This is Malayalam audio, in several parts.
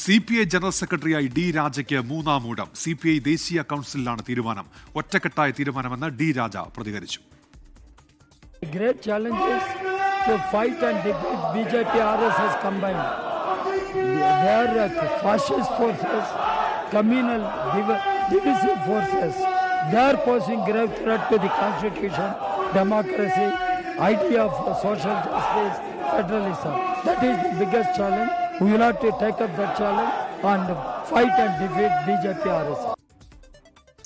CPI ജനറൽ സെക്രട്ടറിയായി ഡി രാജയ്ക്ക് മൂന്നാം ഊഴം. CPI ദേശീയ കൗൺസിലിലാണ് തീരുമാനം. ഒറ്റക്കെട്ടായ തീരുമാനമെന്ന് ഡി രാജ പ്രതികരിച്ചു. Great challenges to fight and defeat BJP RSS combined. They are fascist forces, communal divisive forces. They are posing grave threat to the constitution, democracy, idea of social justice, federalism. That is the biggest challenge. We will have to take up that challenge and fight and defeat BJP RSS.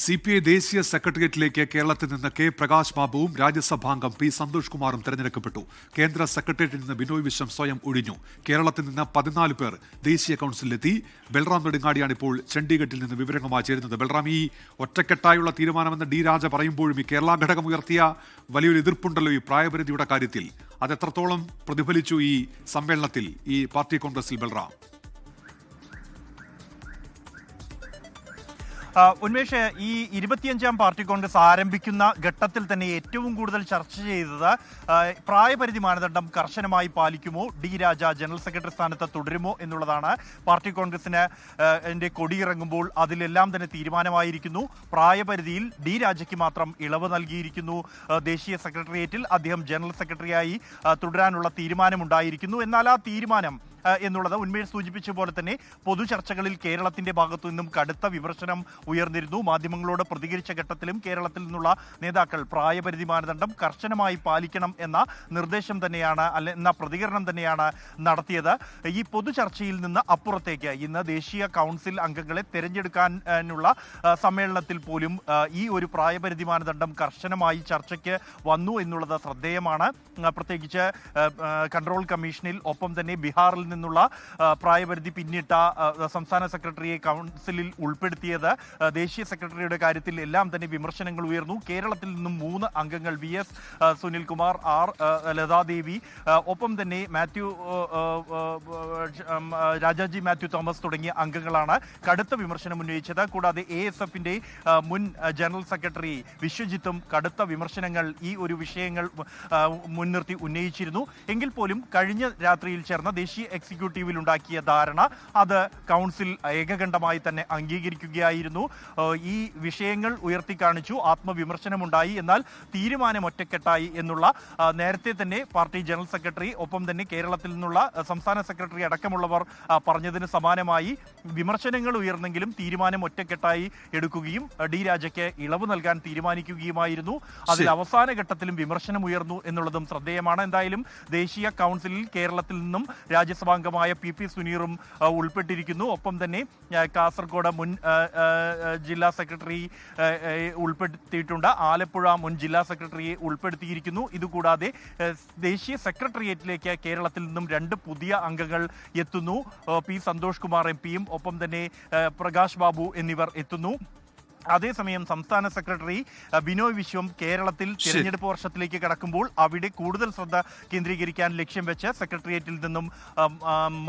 CPI ദേശീയ സെക്രട്ടേറിയറ്റിലേക്ക് കേരളത്തിൽ നിന്ന് കെ പ്രകാശ് ബാബുവും രാജ്യസഭാംഗം പി സന്തോഷ് കുമാറും തെരഞ്ഞെടുക്കപ്പെട്ടു. കേന്ദ്ര സെക്രട്ടേറിയറ്റിൽ നിന്ന് ബിനോയ് വിശ്വം സ്വയം ഒഴിഞ്ഞു. കേരളത്തിൽ നിന്ന് 14 പേർ ദേശീയ കൗൺസിലെത്തി. ബൽറാം നെടുങ്ങാടിയാണ് ഇപ്പോൾ ചണ്ഡീഗഡിൽ നിന്ന് വിവരങ്ങളുമായി ചേരുന്നത്. ബൽറാം, ഈ ഒറ്റക്കെട്ടായുള്ള തീരുമാനമെന്ന് ഡി രാജ പറയുമ്പോഴും ഈ കേരള ഘടകം ഉയർത്തിയ വലിയൊരു എതിർപ്പുണ്ടല്ലോ ഈ പ്രായപരിധിയുടെ കാര്യത്തിൽ. അത് എത്രത്തോളം പ്രതിഫലിച്ചു ഈ സമ്മേളനത്തിൽ, ഈ പാർട്ടി കോൺഗ്രസിൽ? ബൽറാം, ഉന്മേഷ്, ഈ 25ാം പാർട്ടി കോൺഗ്രസ് ആരംഭിക്കുന്ന ഘട്ടത്തിൽ തന്നെ ഏറ്റവും കൂടുതൽ ചർച്ച ചെയ്തത് പ്രായപരിധി മാനദണ്ഡം കർശനമായി പാലിക്കുമോ, ഡി രാജ ജനറൽ സെക്രട്ടറി സ്ഥാനത്ത് തുടരുമോ എന്നുള്ളതാണ്. പാർട്ടി കോൺഗ്രസിന് കൊടിയിറങ്ങുമ്പോൾ അതിലെല്ലാം തന്നെ തീരുമാനമായിരിക്കുന്നു. പ്രായപരിധിയിൽ ഡി രാജയ്ക്ക് മാത്രം ഇളവ് നൽകിയിരിക്കുന്നു. ദേശീയ സെക്രട്ടേറിയറ്റിൽ അദ്ദേഹം ജനറൽ സെക്രട്ടറിയായി തുടരാനുള്ള തീരുമാനമുണ്ടായിരിക്കുന്നു. എന്നാൽ ആ തീരുമാനം എന്നുള്ളത് ഉന്മേഷ് സൂചിപ്പിച്ച പോലെ തന്നെ പൊതുചർച്ചകളിൽ കേരളത്തിന്റെ ഭാഗത്തു നിന്നും കടുത്ത വിമർശനം ഉയർന്നിരുന്നു. മാധ്യമങ്ങളോട് പ്രതികരിച്ച ഘട്ടത്തിലും കേരളത്തിൽ നിന്നുള്ള നേതാക്കൾ പ്രായപരിധി മാനദണ്ഡം കർശനമായി പാലിക്കണം എന്ന നിർദ്ദേശം തന്നെയാണ് എന്ന പ്രതികരണം തന്നെയാണ് നടത്തിയത്. ഈ പൊതുചർച്ചയിൽ നിന്ന് അപ്പുറത്തേക്ക് ഇന്ന് ദേശീയ കൗൺസിൽ അംഗങ്ങളെ തെരഞ്ഞെടുക്കാനുള്ള സമ്മേളനത്തിൽ പോലും ഈ ഒരു പ്രായപരിധി മാനദണ്ഡം കർശനമായി ചർച്ചയ്ക്ക് വന്നു എന്നുള്ളത് ശ്രദ്ധേയമാണ്. പ്രത്യേകിച്ച് കൺട്രോൾ കമ്മീഷനിൽ ഒപ്പം തന്നെ ബീഹാറിൽ നിന്നുള്ള പ്രായപരിധി പിന്നിട്ട സംസ്ഥാന സെക്രട്ടറിയെ കൗൺസിലിൽ ഉൾപ്പെടുത്തിയത് ദേശീയ സെക്രട്ടറിയുടെ കാര്യത്തിൽ എല്ലാം തന്നെ വിമർശനങ്ങൾ ഉയർന്നു. കേരളത്തിൽ നിന്നും 3 അംഗങ്ങൾ VS സുനിൽകുമാർ, R ലതാദേവി, ഒപ്പം തന്നെ രാജാജി മാത്യു തോമസ് തുടങ്ങിയ അംഗങ്ങളാണ് കടുത്ത വിമർശനം ഉന്നയിച്ചത്. കൂടാതെ ASFന്റെ മുൻ ജനറൽ സെക്രട്ടറി വിശ്വജിത്തും കടുത്ത വിമർശനങ്ങൾ ഈ ഒരു വിഷയങ്ങൾ മുൻനിർത്തി ഉന്നയിച്ചിരുന്നു. എങ്കിൽ പോലും കഴിഞ്ഞ രാത്രിയിൽ ചേർന്ന ദേശീയ എക്സിക്യൂട്ടീവിൽ ഉണ്ടാക്കിയ ധാരണ അത് കൗൺസിൽ ഏകകണ്ഠമായി തന്നെ അംഗീകരിക്കുകയായിരുന്നു. ഈ വിഷയങ്ങൾ ഉയർത്തിക്കാണിച്ചു, ആത്മവിമർശനമുണ്ടായി. എന്നാൽ തീരുമാനം ഒറ്റക്കെട്ടായി എന്നുള്ള നേരത്തെ തന്നെ പാർട്ടി ജനറൽ സെക്രട്ടറി ഒപ്പം തന്നെ കേരളത്തിൽ നിന്നുള്ള സംസ്ഥാന സെക്രട്ടറി അടക്കമുള്ളവർ പറഞ്ഞതിന് സമാനമായി വിമർശനങ്ങൾ ഉയർന്നെങ്കിലും തീരുമാനം ഒറ്റക്കെട്ടായി എടുക്കുകയും ഡി രാജയ്ക്ക് ഇളവ് നൽകാൻ തീരുമാനിക്കുകയുമായിരുന്നു. അതിൽ അവസാന ഘട്ടത്തിലും വിമർശനം ഉയർന്നു എന്നുള്ളതും ശ്രദ്ധേയമാണ്. എന്തായാലും ദേശീയ കൗൺസിലിൽ കേരളത്തിൽ നിന്നും രാജ്യസഭാംഗമായ PP സുനീറും ഉൾപ്പെട്ടിരിക്കുന്നു. ഒപ്പം തന്നെ കാസർഗോഡ് മുൻ ജില്ലാ സെക്രട്ടറി ഉൾപ്പെടുത്തിയിട്ടുണ്ട്. ആലപ്പുഴ മുൻ ജില്ലാ സെക്രട്ടറിയെ ഉൾപ്പെടുത്തിയിരിക്കുന്നു. ഇതുകൂടാതെ ദേശീയ സെക്രട്ടേറിയറ്റിലേക്ക് കേരളത്തിൽ നിന്നും 2 പുതിയ അംഗങ്ങൾ എത്തുന്നു. പി സന്തോഷ് കുമാർ MP-യും ഒപ്പം തന്നെ പ്രകാശ് ബാബു എന്നിവർ എത്തുന്നു. അതേസമയം സംസ്ഥാന സെക്രട്ടറി ബിനോയ് വിശ്വം കേരളത്തിൽ തിരഞ്ഞെടുപ്പ് വർഷത്തിലേക്ക് കടക്കുമ്പോൾ അവിടെ കൂടുതൽ ശ്രദ്ധ കേന്ദ്രീകരിക്കാൻ ലക്ഷ്യം വെച്ച് സെക്രട്ടേറിയറ്റിൽ നിന്നും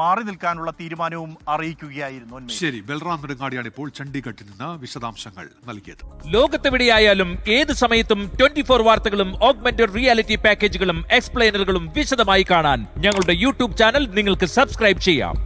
മാറി നിൽക്കാനുള്ള തീരുമാനവും അറിയിക്കുകയായിരുന്നു. ശരി, ബൽറാം നെടുങ്ങാടിയാണ് ഇപ്പോൾ ചണ്ഡീഗഡിൽ നിന്ന് വിശദാംശങ്ങൾ നൽകിയത്. ലോകത്തെവിടെയായാലും ഏത് സമയത്തും 24 വാർത്തകളും ഓഗ്മെന്റഡ് റിയാലിറ്റി പാക്കേജുകളും എക്സ്പ്ലെയിനറുകളും വിശദമായി കാണാൻ ഞങ്ങളുടെ YouTube ചാനൽ നിങ്ങൾക്ക് സബ്സ്ക്രൈബ് ചെയ്യാം.